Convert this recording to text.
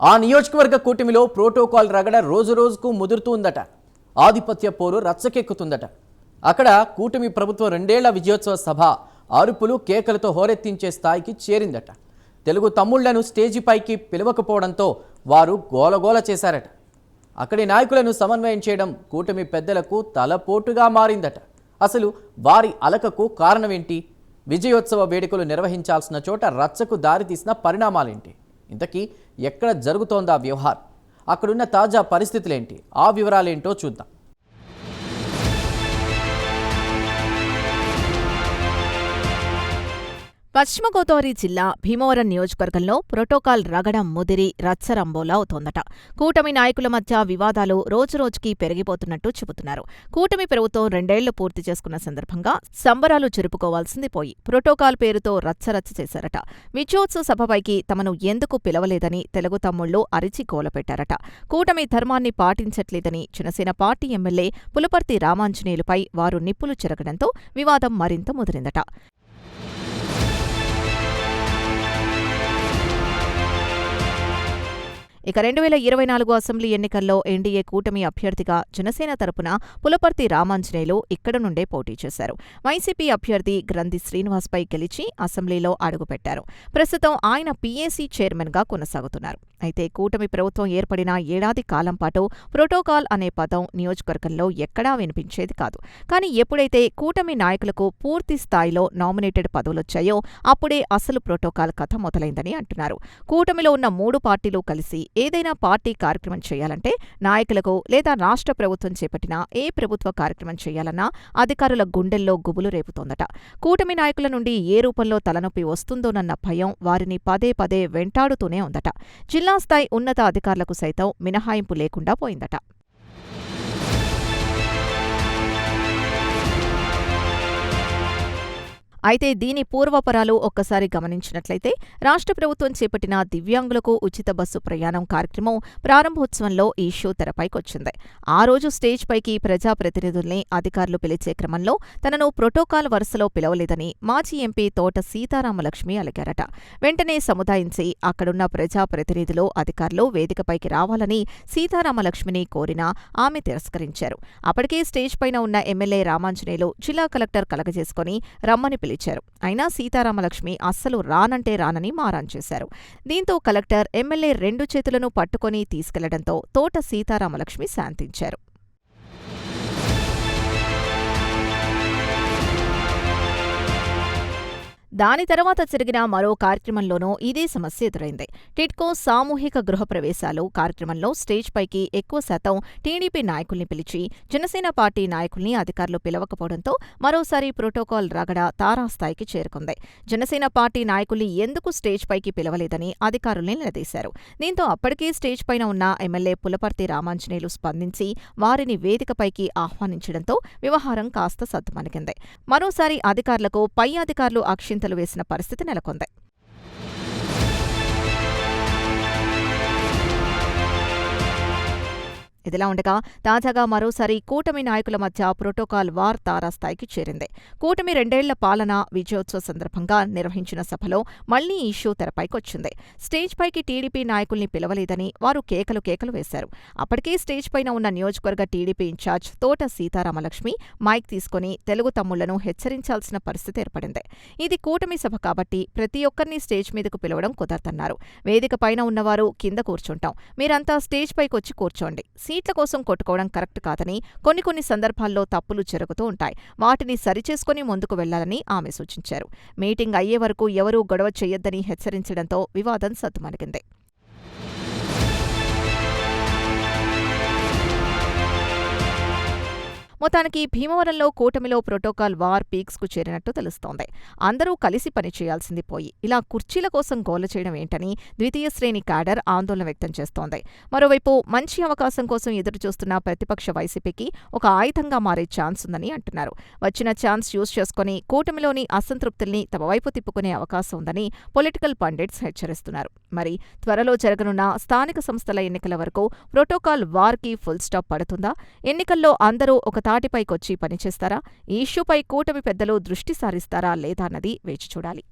ఆ నియోజకవర్గ కూటమిలో ప్రోటోకాల్ రగడ రోజురోజుకు ముదురుతుందట. ఆధిపత్య పోరు రచ్చకెక్కుతుందట. అక్కడ కూటమి ప్రభుత్వం 2 ఏళ్ల విజయోత్సవ సభ అరుపులు కేకలతో హోరెత్తించే స్థాయికి చేరిందట. తెలుగు తమ్ముళ్లను స్టేజిపైకి పిలవకపోవడంతో వారు గోలగోల చేశారట. అక్కడి నాయకులను సమన్వయం చేయడం కూటమి పెద్దలకు తలపోటుగా మారిందట. అసలు వారి అలకకు కారణమేంటి? విజయోత్సవ వేడుకలు నిర్వహించాల్సిన చోట రచ్చకు దారితీసిన పరిణామాలేంటి? ఇంతకీ ఎక్కడ జరుగుతోందా వ్యవహారం? అక్కడున్న తాజా పరిస్థితులేంటి? ఆ వివరాలేంటో చూద్దాం. పశ్చిమ గోదావరి జిల్లా భీమవరం నియోజకవర్గంలో ప్రోటోకాల్ రగడ ముదిరి రచ్చరంబోలా అవుతోందట. కూటమి నాయకుల మధ్య వివాదాలు రోజురోజుకీ పెరిగిపోతున్నట్టు చెబుతున్నారు. కూటమి ప్రభుత్వం 2 ఏళ్లు పూర్తి చేసుకున్న సందర్భంగా సంబరాలు జరుపుకోవాల్సింది పోయి ప్రోటోకాల్ పేరుతో రచ్చరచ్చ చేశారట. విజయోత్సవ సభపైకి తమను ఎందుకు పిలవలేదని తెలుగు తమ్ముళ్లు అరిచి గోలపెట్టారట. కూటమి ధర్మాన్ని పాటించట్లేదని జనసేన పార్టీ ఎమ్మెల్యే పులపర్తి రామాంజనేయులుపై వారు నిప్పులు చెరగడంతో వివాదం మరింత ముదిరిందట. ఇక 2024 అసెంబ్లీ ఎన్నికల్లో ఎన్డీఏ కూటమి అభ్యర్థిగా జనసేన తరపున పులపర్తి రామాంజనేయులు ఇక్కడ నుండే పోటీ చేశారు. వైసీపీ అభ్యర్థి గ్రంథి శ్రీనివాస్పై గెలిచి అసెంబ్లీలో అడుగుపెట్టారు. ప్రస్తుతం ఆయన పీఏసీ చైర్మన్గా కొనసాగుతున్నారు. అయితే కూటమి ప్రభుత్వం ఏర్పడిన ఏడాది కాలం పాటు ప్రోటోకాల్ అనే పదం నియోజకవర్గంలో ఎక్కడా వినిపించేది కాదు. కానీ ఎప్పుడైతే కూటమి నాయకులకు పూర్తి స్థాయిలో నామినేటెడ్ పదవులొచ్చాయో అప్పుడే అసలు ప్రోటోకాల్ కథ మొదలైందని అంటున్నారు. కూటమిలో ఉన్న 3 పార్టీలు కలిసి ఏదైనా పార్టీ కార్యక్రమం చేయాలంటే నాయకులకు లేదా రాష్ట్ర ప్రభుత్వం చేపట్టిన ఏ ప్రభుత్వ కార్యక్రమం చేయాలన్నా అధికారుల గుండెల్లో గుబులు రేపుతోందట. కూటమి నాయకుల నుండి ఏ రూపంలో తలనొప్పి వస్తుందోనన్న భయం వారిని పదే పదే వెంటాడుతూనే ఉందట. జిల్లా స్థాయి ఉన్నత అధికారులకు సైతం మినహాయింపు లేకుండా పోయిందట. అయితే దీని పూర్వపరాలు ఒక్కసారి గమనించినట్లయితే రాష్ట్ర ప్రభుత్వం చేపట్టిన దివ్యాంగులకు ఉచిత బస్సు ప్రయాణం కార్యక్రమం ప్రారంభోత్సవంలో ఈ షో తెరపైకొచ్చింది. ఆ రోజు స్టేజ్ పైకి ప్రజాప్రతినిధుల్ని అధికారులు పిలిచే క్రమంలో తనను ప్రోటోకాల్ వరుసలో పిలవలేదని మాజీ ఎంపీ తోట సీతారామలక్ష్మి అలిగారట. వెంటనే సముదాయించి అక్కడున్న ప్రజాప్రతినిధులు అధికారులు వేదికపైకి రావాలని సీతారామలక్ష్మిని కోరినా ఆమె తిరస్కరించారు. అప్పటికే స్టేజ్ పైన ఉన్న ఎమ్మెల్యే రామాంజనేయులు జిల్లా కలెక్టర్ కలగజేసుకుని రమ్మని పిలిచారు. అయినా సీతారామలక్ష్మి అస్సలు రానంటే రానని మారాన్ చేశారు. దీంతో కలెక్టర్ ఎమ్మెల్యే 2 చేతులను పట్టుకొని తీసుకెళ్లడంతో తోట సీతారామలక్ష్మి శాంతించారు. దాని తర్వాత జరిగిన మరో కార్యక్రమంలోనూ ఇదే సమస్య ఎదురైంది. టిడ్కో సామూహిక గృహప్రవేశాలు కార్యక్రమంలో స్టేజ్ పైకి ఎక్కువ శాతం టీడీపీ నాయకుల్ని పిలిచి జనసేన పార్టీ నాయకుల్ని అధికారులు పిలవకపోవడంతో మరోసారి ప్రోటోకాల్ రగడ తారాస్థాయికి చేరుకుంది. జనసేన పార్టీ నాయకుల్ని ఎందుకు స్టేజ్ పైకి పిలవలేదని అధికారుల్ని నిలదీశారు. దీంతో అప్పటికే స్టేజ్ పైన ఉన్న ఎమ్మెల్యే పులపర్తి రామాంజనేయులు స్పందించి వారిని వేదికపైకి ఆహ్వానించడంతో వ్యవహారం కాస్త సద్దుమణిగింది. మరోసారి అధికారులకు పై అధికారులు అక్షింతలు వేసిన పరిస్థితి నెలకొంది. ఇదిలా ఉండగా తాజాగా మరోసారి కూటమి నాయకుల మధ్య ప్రోటోకాల్ వార్ తారాస్థాయికి చేరింది. కూటమి 2 ఏళ్ల పాలన విజయోత్సవ సందర్భంగా నిర్వహించిన సభలో మళ్లీ ఈ షో తెరపైకొచ్చింది. స్టేజ్ పైకి టీడీపీ నాయకుల్ని పిలవలేదని వారు కేకలు వేశారు. అప్పటికే స్టేజ్ పైన ఉన్న నియోజకవర్గ టీడీపీ ఇన్ఛార్జ్ తోట సీతారామలక్ష్మి మైక్ తీసుకుని తెలుగు తమ్ముళ్లను హెచ్చరించాల్సిన పరిస్థితి ఏర్పడింది. ఇది కూటమి సభ కాబట్టి ప్రతి ఒక్కరినీ స్టేజ్ మీదకు పిలవడం కుదరదన్నారు. వేదిక పైన ఉన్నవారు కింద కూర్చుంటాం, మీరంతా స్టేజ్ పైకొచ్చి కూర్చోండి. సీట్ల కోసం కొట్టుకోవడం కరెక్ట్ కాదని, కొన్ని సందర్భాల్లో తప్పులు జరుగుతూ ఉంటాయి, వాటిని సరిచేసుకుని ముందుకు వెళ్లాలని ఆమె సూచించారు. మీటింగ్ అయ్యే వరకు ఎవరూ గొడవ చెయ్యొద్దని హెచ్చరించడంతో వివాదం సద్దుమణిగింది. మొత్తానికి భీమవరంలో కూటమిలో ప్రోటోకాల్ వార్ పీక్స్కు చేరినట్టు తెలుస్తోంది. అందరూ కలిసి పనిచేయాల్సింది పోయి ఇలా కుర్చీల కోసం గోల చేయడం ఏంటని ద్వితీయ శ్రేణి క్యాడర్ ఆందోళన వ్యక్తం చేస్తోంది. మరోవైపు మంచి అవకాశం కోసం ఎదురుచూస్తున్న ప్రతిపక్ష వైసీపీకి ఒక ఆయుధంగా మారే ఛాన్స్ ఉందని అంటున్నారు. వచ్చిన ఛాన్స్ యూజ్ చేసుకుని కూటమిలోని అసంతృప్తుల్ని తమ వైపు తిప్పుకునే అవకాశం ఉందని పొలిటికల్ పండిట్స్ హెచ్చరిస్తున్నారు. మరి త్వరలో జరగనున్న స్థానిక సంస్థల ఎన్నికల వరకు ప్రోటోకాల్ వార్కి ఫుల్ స్టాప్ పడుతుందా? ఎన్నికల్లో అందరూ ఒక తాటిపైకొచ్చి పనిచేస్తారా? ఈ ఇష్యూపై కూటమి పెద్దలు దృష్టి సారిస్తారా లేదా అన్నది వేచి చూడాలి.